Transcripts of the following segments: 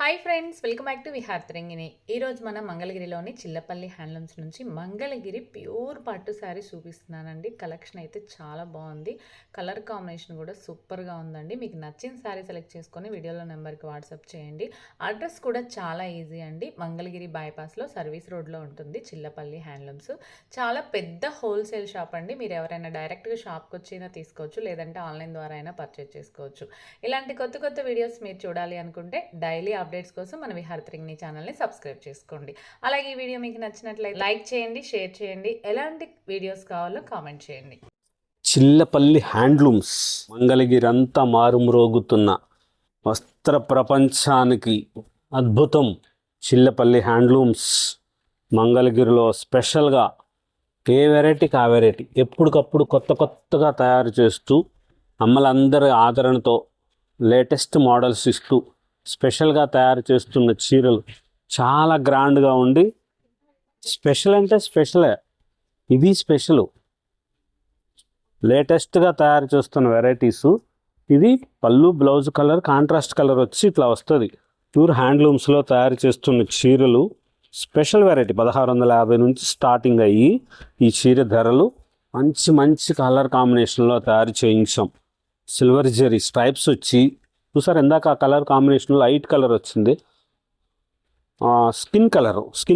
Hi friends, welcome back to Viharatarangini. ఈరోజు మనం మంగళగిరిలోని చిల్లపల్లి హ్యాండ్లూమ్స్ నుంచి మంగళగిరి ప్యూర్ పట్టు శారీ చూపిస్తున్నానండి. కలెక్షన్ అయితే చాలా బాగుంది. కలర్ కాంబినేషన్ కూడా సూపర్గా ఉందండి. మీకు నచ్చిన శారీ సెలెక్ట్ చేసుకొని వీడియోలో నెంబర్కి వాట్సాప్ చేయండి. అడ్రస్ కూడా చాలా ఈజీ అండి. మంగళగిరి బైపాస్లో సర్వీస్ రోడ్లో ఉంటుంది చిల్లపల్లి హ్యాండ్లూమ్స్. చాలా పెద్ద హోల్సేల్ షాప్ అండి. మీరు ఎవరైనా డైరెక్ట్గా షాప్కి వచ్చినా తీసుకోవచ్చు, లేదంటే ఆన్లైన్ ద్వారా అయినా పర్చేజ్ చేసుకోవచ్చు. ఇలాంటి కొత్త కొత్త వీడియోస్ మీరు చూడాలి అనుకుంటే డైలీ అప్డేట్స్ కోసం మన విహారతరంగిణి ఛానల్ని సబ్స్క్రైబ్ చేసుకోండి. అలాగే ఈ వీడియో మీకు నచ్చినట్లయితే లైక్ చేయండి, షేర్ చేయండి. ఎలాంటి వీడియోస్ కావాలో కామెంట్ చేయండి. చిల్లపల్లి హ్యాండ్లూమ్స్ మంగళగిరి అంతా మారుమ్రోగుతున్న వస్త్ర ప్రపంచానికి అద్భుతం. చిల్లపల్లి హ్యాండ్లూమ్స్ మంగళగిరిలో స్పెషల్గా ఏ వెరైటీకి ఆ వెరైటీ ఎప్పటికప్పుడు కొత్త కొత్తగా తయారు చేస్తూ అమ్మలందరి ఆదరణతో లేటెస్ట్ మోడల్స్ ఇస్తూ స్పెషల్గా తయారు చేస్తున్న చీరలు చాలా గ్రాండ్గా ఉండి, స్పెషల్ అంటే స్పెషలే, ఇది స్పెషలు. లేటెస్ట్గా తయారు చేస్తున్న వెరైటీసు. ఇది పళ్ళు, బ్లౌజ్ కలర్, కాంట్రాస్ట్ కలర్ వచ్చి ఇట్లా వస్తుంది. ప్యూర్ హ్యాండ్లూమ్స్లో తయారు చేస్తున్న చీరలు స్పెషల్ వెరైటీ. 1650 నుంచి స్టార్టింగ్ అయ్యి ఈ చీర ధరలు మంచి మంచి కలర్ కాంబినేషన్లో తయారు చేయించాం. సిల్వర్ జరీ స్ట్రైప్స్ వచ్చి చూసారు. ఇందాక ఆ కలర్ కాంబినేషన్ లైట్ కలర్ వచ్చింది, స్కిన్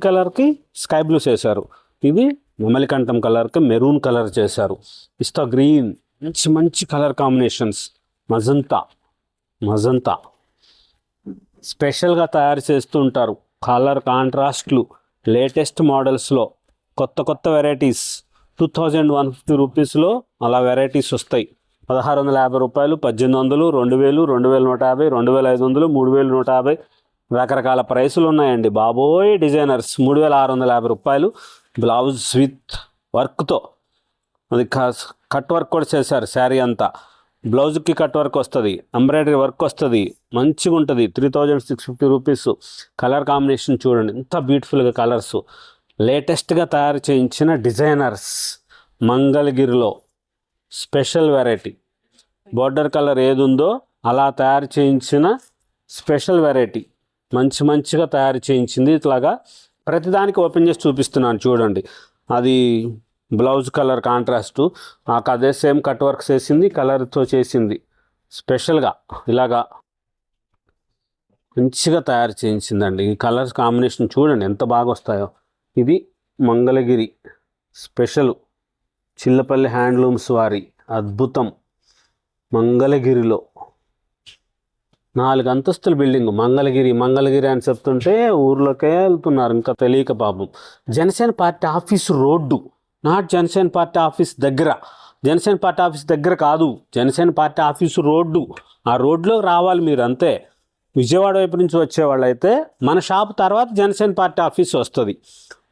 కలర్కి స్కై బ్లూ చేశారు. ఇది నెమలికంఠం కలర్కి మెరూన్ కలర్ చేశారు. పిస్తా గ్రీన్, మంచి మంచి కలర్ కాంబినేషన్స్. మజంతా స్పెషల్గా తయారు చేస్తూ ఉంటారు. కలర్ కాంట్రాస్ట్లు లేటెస్ట్ మోడల్స్లో కొత్త కొత్త వెరైటీస్ 2150 రూపీస్లో అలా వెరైటీస్ వస్తాయి. 1650 రూపాయలు, 1800, 2000, 2150, 2500, 3150 రకరకాల ప్రైసులు ఉన్నాయండి బాబోయ్. డిజైనర్స్ 3650 రూపాయలు. బ్లౌజ్ విత్ వర్క్తో, అది కట్ వర్క్ కూడా చేశారు. శారీ అంతా బ్లౌజ్కి కట్ వర్క్ వస్తుంది, ఎంబ్రాయిడరీ వర్క్ వస్తుంది, మంచిగా ఉంటుంది. 3650 రూపీస్. కలర్ కాంబినేషన్ చూడండి ఎంత బ్యూటిఫుల్గా కలర్స్. లేటెస్ట్గా తయారు చేయించిన డిజైనర్స్ మంగళగిరిలో స్పెషల్ వెరైటీ. బోర్డర్ కలర్ ఏది ఉందో అలా తయారు చేయించిన స్పెషల్ వెరైటీ. మంచిగా తయారు చేయించింది. ఇట్లాగా ప్రతిదానికి ఓపెన్ చేసి చూపిస్తున్నాను చూడండి. అది బ్లౌజ్ కలర్ కాంట్రాస్టు, అదే సేమ్ కట్ వర్క్ చేసింది, కలర్తో చేసింది. స్పెషల్గా ఇలాగా మంచిగా తయారు చేయించిందండి. ఈ కలర్స్ కాంబినేషన్ చూడండి ఎంత బాగా వస్తాయో. ఇది మంగళగిరి స్పెషల్ చిల్లపల్లి హ్యాండ్లూమ్స్ వారి అద్భుతం. మంగళగిరిలో 4 అంతస్తుల బిల్డింగ్. మంగళగిరి అని చెప్తుంటే ఊర్లోకే వెళ్తున్నారు ఇంకా తెలియక పాపం. Janasena party office road, not Janasena party office దగ్గర. జనసేన పార్టీ ఆఫీస్ దగ్గర కాదు, జనసేన పార్టీ ఆఫీసు రోడ్డు. ఆ రోడ్లో రావాలి మీరు అంతే. విజయవాడ వైపు నుంచి వచ్చేవాళ్ళైతే మన షాప్ తర్వాత జనసేన పార్టీ ఆఫీస్ వస్తుంది.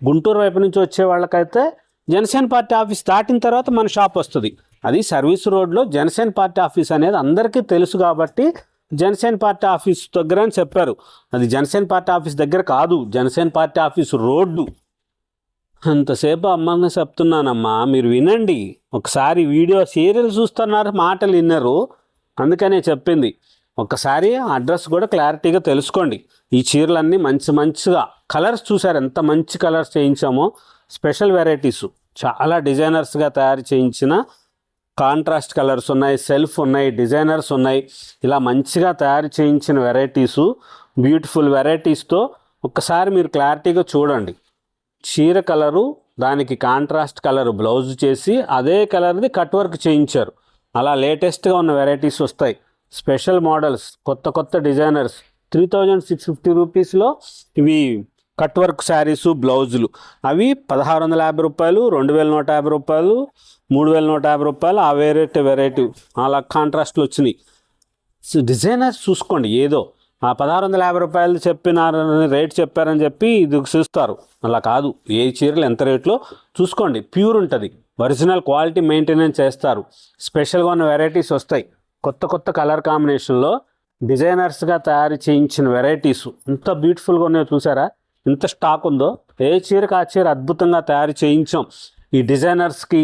గుంటూరు వైపు నుంచి వచ్చే వాళ్ళకైతే జనసేన పార్టీ ఆఫీస్ దాటిన తర్వాత మన షాప్ వస్తుంది. అది సర్వీస్ రోడ్లో జనసేన పార్టీ ఆఫీస్ అనేది అందరికీ తెలుసు కాబట్టి జనసేన పార్టీ ఆఫీస్ దగ్గర అని చెప్పారు. అది జనసేన పార్టీ ఆఫీస్ దగ్గర కాదు, జనసేన పార్టీ ఆఫీస్ రోడ్డు. అంతసేపు అమ్మని చెప్తున్నానమ్మా, మీరు వినండి ఒకసారి. వీడియో సీరియల్ చూస్తున్నారు, మాటలు విన్నారు, అందుకనే చెప్పింది. ఒకసారి అడ్రస్ కూడా క్లారిటీగా తెలుసుకోండి. ఈ చీరలన్నీ మంచిగా కలర్స్ చూసారు ఎంత మంచి కలర్స్ చేయించామో. స్పెషల్ వెరైటీస్ చాలా డిజైనర్స్గా తయారు చేయించిన కాంట్రాస్ట్ కలర్స్ ఉన్నాయి, సెల్ఫ్ ఉన్నాయి, డిజైనర్స్ ఉన్నాయి. ఇలా మంచిగా తయారు చేయించిన వెరైటీసు, బ్యూటిఫుల్ వెరైటీస్తో ఒక్కసారి మీరు క్లారిటీగా చూడండి. చీర కలరు, దానికి కాంట్రాస్ట్ కలర్ బ్లౌజ్ చేసి అదే కలర్ది కట్ వర్క్ చేయించారు. అలా లేటెస్ట్గా ఉన్న వెరైటీస్ వస్తాయి. స్పెషల్ మోడల్స్, కొత్త డిజైనర్స్. 3650 రూపీస్లో ఇవి కట్ వర్క్ శారీసు, బ్లౌజులు. అవి 1650 రూపాయలు, 2150 రూపాయలు, 3150 రూపాయలు. ఆ వెరైటీ అలా కాంట్రాస్ట్లు వచ్చినాయి. డిజైనర్స్ చూసుకోండి. ఏదో ఆ 1650 రూపాయలు చెప్పినారని రేట్ చెప్పారని చెప్పి ఇది చూస్తారు, అలా కాదు. ఏ చీరలు ఎంత రేట్లో చూసుకోండి. ప్యూర్ ఉంటుంది, ఒరిజినల్ క్వాలిటీ మెయింటెనెన్స్ చేస్తారు. స్పెషల్గా ఉన్న వెరైటీస్ వస్తాయి. కొత్త కలర్ కాంబినేషన్లో డిజైనర్స్గా తయారు చేయించిన వెరైటీస్ ఎంత బ్యూటిఫుల్గా ఉన్నాయో చూసారా. ఎంత స్టాక్ ఉందో. ఏ చీరకు ఆ చీర అద్భుతంగా తయారు చేయించాం. ఈ డిజైనర్స్కి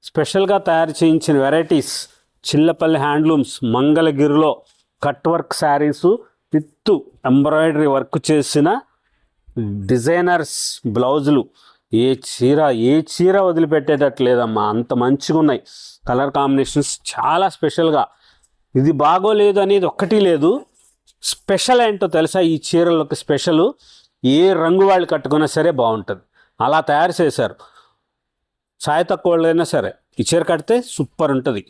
స్పెషల్గా తయారు చేయించిన వెరైటీస్ చిల్లపల్లి హ్యాండ్లూమ్స్ మంగళగిరిలో. Cut work saris with with embroidery work చేసిన డిజైనర్స్ బ్లౌజులు. ఏ చీర వదిలిపెట్టేటట్టు లేదమ్మా, అంత మంచిగా ఉన్నాయి. కలర్ కాంబినేషన్స్ చాలా స్పెషల్గా. ఇది బాగోలేదు అనేది ఒక్కటి లేదు. స్పెషల్ ఏంటో తెలుసా, ఈ చీరలకు స్పెషల్ ఏ రంగు వాళ్ళు కట్టుకున్నా సరే బాగుంటుంది, అలా తయారు చేశారు. ఛాయ్ తక్కువ వాళ్ళైనా సరే ఈ చీర కడితే సూపర్ ఉంటుంది.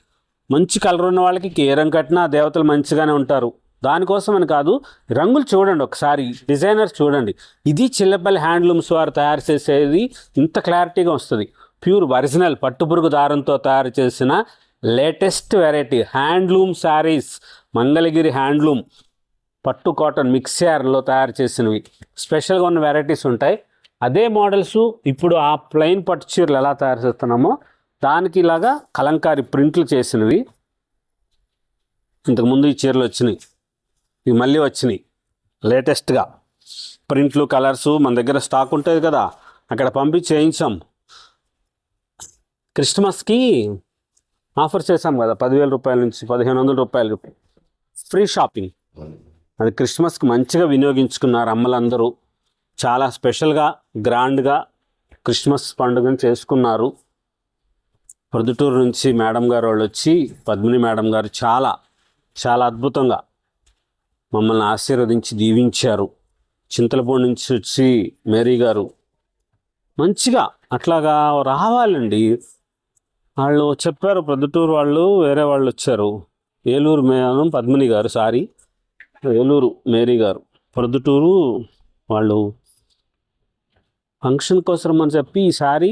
మంచి కలర్ ఉన్న వాళ్ళకి ఏ రంగు కట్టినా దేవతలు మంచిగానే ఉంటారు. దానికోసం అని కాదు, రంగులు చూడండి ఒకసారి, డిజైనర్స్ చూడండి. ఇది చిల్లపల్లి హ్యాండ్లూమ్స్ వారు తయారు చేసేది, ఇంత క్లారిటీగా వస్తుంది. ప్యూర్ ఒరిజినల్ పట్టుపురుగు దారంతో తయారు చేసిన latest variety handloom saris. Mangalagiri handloom పట్టు కాటన్ మిక్సర్లో తయారు చేసినవి స్పెషల్గా ఉన్న వెరైటీస్ ఉంటాయి. అదే మోడల్స్ ఇప్పుడు ఆ ప్లెయిన్ పట్టు చీరలు ఎలా తయారు చేస్తున్నామో దానికి ఇలాగా కలంకారీ ప్రింట్లు చేసినవి. ఇంతకుముందు ఈ చీరలు వచ్చినాయి, ఇవి మళ్ళీ వచ్చినాయి లేటెస్ట్గా. ప్రింట్లు కలర్సు మన దగ్గర స్టాక్ ఉంటుంది కదా, అక్కడ పంపించి చేయించాం. క్రిస్మస్కి ఆఫర్ చేసాం కదా, 10,000 రూపాయల నుంచి 1,500 రూపాయలు ఫ్రీ షాపింగ్. అది క్రిస్మస్కి మంచిగా వినియోగించుకున్నారు అమ్మలందరూ. చాలా స్పెషల్గా గ్రాండ్గా క్రిస్మస్ పండుగను చేసుకున్నారు. ప్రొద్దుటూరు నుంచి మేడం గారు వాళ్ళు వచ్చి, పద్మిని మేడం గారు చాలా చాలా అద్భుతంగా మమ్మల్ని ఆశీర్వదించి దీవించారు. చింతలపూడి నుంచి వచ్చి మేరీ గారు మంచిగా అట్లాగా రావాలండి. వాళ్ళు చెప్పారు, ప్రొద్దుటూరు వాళ్ళు వేరే వాళ్ళు వచ్చారు. ఏలూరు మేడం పద్మిని గారు, ఏలూరు మేరీ గారు, ప్రొద్దుటూరు వాళ్ళు ఫంక్షన్ కోసం అని చెప్పి ఈసారి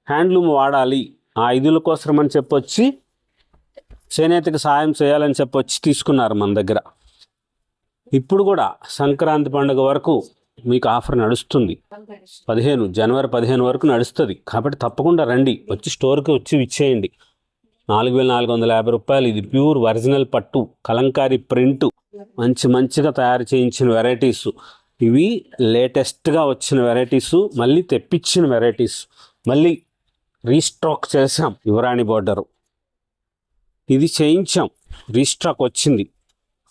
హ్యాండ్లూమ్ వాడాలి, ఆ ఐదుల కోసం అని చెప్పొచ్చి చేనేతకి సాయం చేయాలని చెప్పొచ్చి తీసుకున్నారు మన దగ్గర. ఇప్పుడు కూడా సంక్రాంతి పండుగ వరకు మీకు ఆఫర్ నడుస్తుంది. జనవరి 15 వరకు నడుస్తుంది. కాబట్టి తప్పకుండా రండి, వచ్చి స్టోర్కి వచ్చి ఇచ్చేయండి. 4,450 రూపాయలు. ఇది ప్యూర్ ఒరిజినల్ పట్టు కలంకారీ ప్రింటు, మంచిగా తయారు చేయించిన వెరైటీస్. ఇవి లేటెస్ట్గా వచ్చిన వెరైటీసు, మళ్ళీ తెప్పించిన వెరైటీస్, మళ్ళీ రీస్టాక్ చేసాం. యువరాణి బార్డరు ఇది చేయించాం, రీస్టాక్ వచ్చింది.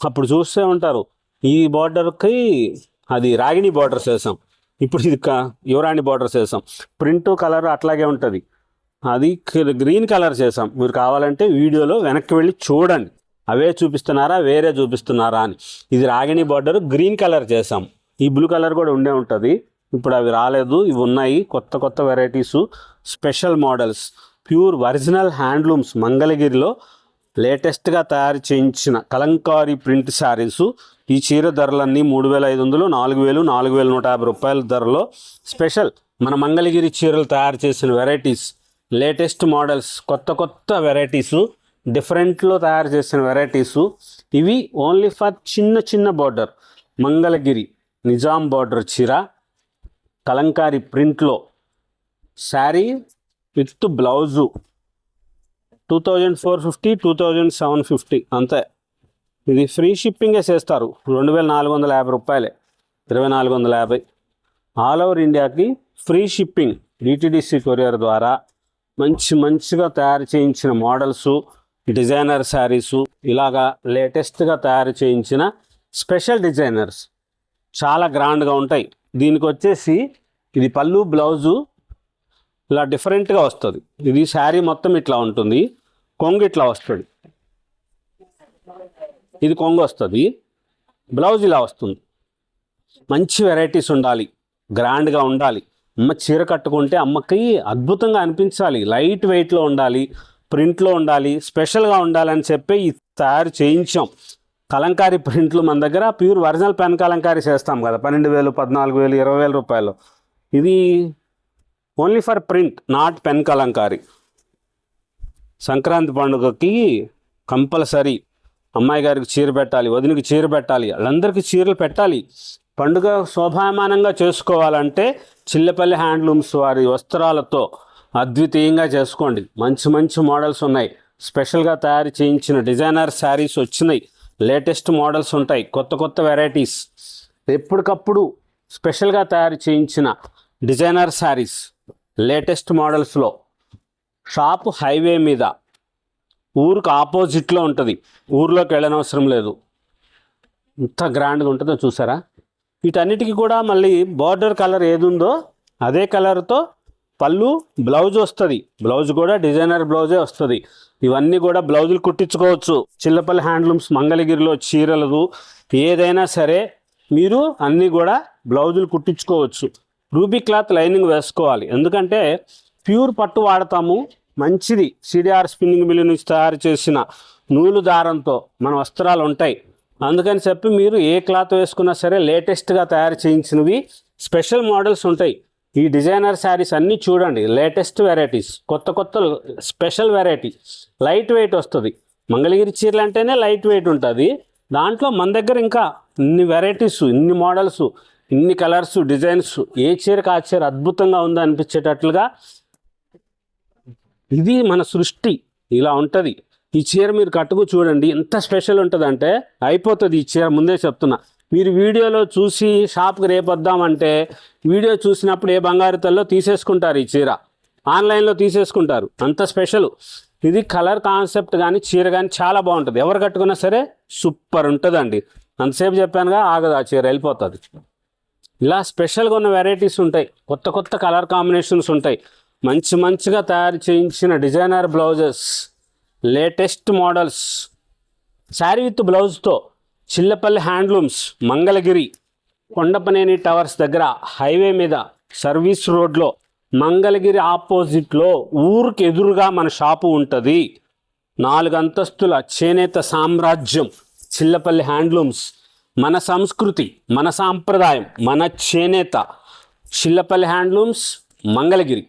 అప్పుడు చూస్తూ ఉంటారు, ఈ బార్డర్కి అది రాగిణి బార్డర్స్ వేసాం, ఇప్పుడు ఇది యువరాణి బార్డర్స్ వేసాం. ప్రింటు కలర్ అట్లాగే ఉంటుంది. అది గ్రీన్ కలర్ చేసాం. మీరు కావాలంటే వీడియోలో వెనక్కి వెళ్ళి చూడండి, అవే చూపిస్తున్నారా వేరే చూపిస్తున్నారా అని. ఇది రాగిణి బార్డర్ గ్రీన్ కలర్ చేసాం. ఈ బ్లూ కలర్ కూడా ఉండే ఉంటుంది, ఇప్పుడు అవి రాలేదు. ఇవి ఉన్నాయి కొత్త varieties, special models, pure original handlooms మంగళగిరిలో లేటెస్ట్గా తయారు చేయించిన కలంకారీ ప్రింట్ శారీసు. ఈ చీర ధరలన్నీ 3,500, 4,000, 4,150 రూపాయల ధరలో స్పెషల్ మన మంగళగిరి చీరలు తయారు చేసిన వెరైటీస్, లేటెస్ట్ మోడల్స్, కొత్త వెరైటీసు, డిఫరెంట్లో తయారు చేసిన వెరైటీసు. ఇవి ఓన్లీ ఫర్ చిన్న బార్డర్. మంగళగిరి నిజాం బార్డర్ చీర కలంకారీ ప్రింట్లో శారీ విత్ బ్లౌజు 2,450, 2,750 అంతే. ఇది ఫ్రీ షిప్పింగే చేస్తారు. 2,450 రూపాయలే, 2,450. ఆల్ ఓవర్ ఇండియాకి ఫ్రీ షిప్పింగ్ డిటిడిసి కొరియర్ ద్వారా. మంచిగా తయారు చేయించిన మోడల్సు, డిజైనర్ శారీసు, ఇలాగా లేటెస్ట్గా తయారు చేయించిన స్పెషల్ డిజైనర్స్ చాలా గ్రాండ్గా ఉంటాయి. దీనికి వచ్చేసి ఇది పళ్ళు బ్లౌజు ఇలా డిఫరెంట్గా వస్తుంది. ఇది శారీ మొత్తం ఇట్లా ఉంటుంది, కొంగు ఇట్లా వస్తుంది. ఇది కొంగు వస్తుంది, బ్లౌజ్ ఇలా వస్తుంది. మంచి వెరైటీస్ ఉండాలి, గ్రాండ్గా ఉండాలి. అమ్మ చీర కట్టుకుంటే అమ్మకి అద్భుతంగా అనిపించాలి, లైట్ వెయిట్లో ఉండాలి, ప్రింట్లో ఉండాలి, స్పెషల్గా ఉండాలని చెప్పి ఈ తయారు చేయించాం. కలంకారీ ప్రింట్లు మన దగ్గర ప్యూర్ ఒరిజినల్ పెన్ కలంకారీ చేస్తాం కదా, 12,000, 14,000, 20,000 రూపాయలు. ఇది only for print, not pen Kalamkari. Sankranti పండుగకి కంపల్సరీ అమ్మాయి గారికి చీర పెట్టాలి, వదినకి చీర పెట్టాలి, వాళ్ళందరికీ చీరలు పెట్టాలి. పండుగ శోభాయమానంగా చేసుకోవాలంటే చిల్లపల్లి హ్యాండ్లూమ్స్ వారి వస్త్రాలతో అద్వితీయంగా చేసుకోండి. మంచి మోడల్స్ ఉన్నాయి, స్పెషల్గా తయారు చేయించిన డిజైనర్ శారీస్ వచ్చినాయి, లేటెస్ట్ మోడల్స్ ఉంటాయి, కొత్త వెరైటీస్, ఎప్పటికప్పుడు స్పెషల్గా తయారు చేయించిన డిజైనర్ శారీస్ లేటెస్ట్ మోడల్స్లో. షాపు హైవే మీద, ఊరికి ఆపోజిట్లో ఉంటుంది, ఊర్లోకి వెళ్ళనవసరం లేదు. ఎంత గ్రాండ్గా ఉంటుందో చూసారా. వీటన్నిటికీ కూడా మళ్ళీ బార్డర్ కలర్ ఏది ఉందో అదే కలర్తో పళ్ళు, బ్లౌజ్ వస్తుంది. బ్లౌజ్ కూడా డిజైనర్ బ్లౌజే వస్తుంది. ఇవన్నీ కూడా బ్లౌజులు కుట్టించుకోవచ్చు. చిల్లపల్లి హ్యాండ్లూమ్స్ మంగళగిరిలో చీరలు ఏదైనా సరే మీరు అన్నీ కూడా బ్లౌజులు కుట్టించుకోవచ్చు. రూబీ క్లాత్ లైనింగ్ వేసుకోవాలి, ఎందుకంటే ప్యూర్ పట్టు వాడతాము. మంచిది సిడిఆర్ స్పిన్నింగ్ మిల్ నుంచి తయారు చేసిన నూలు దారంతో మన వస్త్రాలు ఉంటాయి. అందుకని చెప్పి మీరు ఏ క్లాత్ వేసుకున్నా సరే లేటెస్ట్గా తయారు చేయించినవి స్పెషల్ మోడల్స్ ఉంటాయి. ఈ డిజైనర్ శారీస్ అన్నీ చూడండి, లేటెస్ట్ వెరైటీస్, కొత్త స్పెషల్ వెరైటీ. లైట్ వెయిట్ వస్తుంది. మంగళగిరి చీరలు అంటేనే లైట్ వెయిట్ ఉంటుంది. దాంట్లో మన దగ్గర ఇంకా ఇన్ని వెరైటీస్, ఇన్ని మోడల్స్, ఇన్ని కలర్స్, డిజైన్స్, ఏ చీరకు ఆ చీర అద్భుతంగా ఉందో అనిపించేటట్లుగా ఇది మన సృష్టి. ఇలా ఉంటుంది. ఈ చీర మీరు కట్టుకు చూడండి, ఎంత స్పెషల్ ఉంటుందంటే అయిపోతుంది ఈ చీర. ముందే చెప్తున్నా, మీరు వీడియోలో చూసి షాప్కి రేపు వద్దామంటే వీడియో చూసినప్పుడు ఏ బంగారు తల్లో తీసేసుకుంటారు, ఈ చీర ఆన్లైన్లో తీసేసుకుంటారు. అంత స్పెషల్ ఇది. కలర్ కాన్సెప్ట్ కానీ చీర కానీ చాలా బాగుంటుంది. ఎవరు కట్టుకున్నా సరే సూపర్ ఉంటుందండి. అంతసేపు చెప్పానుగా, ఆగదు ఆ చీర, వెళ్ళిపోతుంది. ఇలా స్పెషల్గా ఉన్న వెరైటీస్ ఉంటాయి, కొత్త కలర్ కాంబినేషన్స్ ఉంటాయి. మంచిగా తయారు చేయించిన designer blouses, latest models, sari with బ్లౌజ్తో చిల్లపల్లి హ్యాండ్లూమ్స్ మంగళగిరి, కొండపనేని టవర్స్ దగ్గర హైవే మీద సర్వీస్ రోడ్లో మంగళగిరి ఆపోజిట్లో ఊరికి ఎదురుగా మన షాపు ఉంటుంది. 4 అంతస్తుల చేనేత సామ్రాజ్యం చిల్లపల్లి హ్యాండ్లూమ్స్. మన సంస్కృతి, మన సాంప్రదాయం, మన చేనేత. చిల్లపల్లి హ్యాండ్లూమ్స్ మంగళగిరి.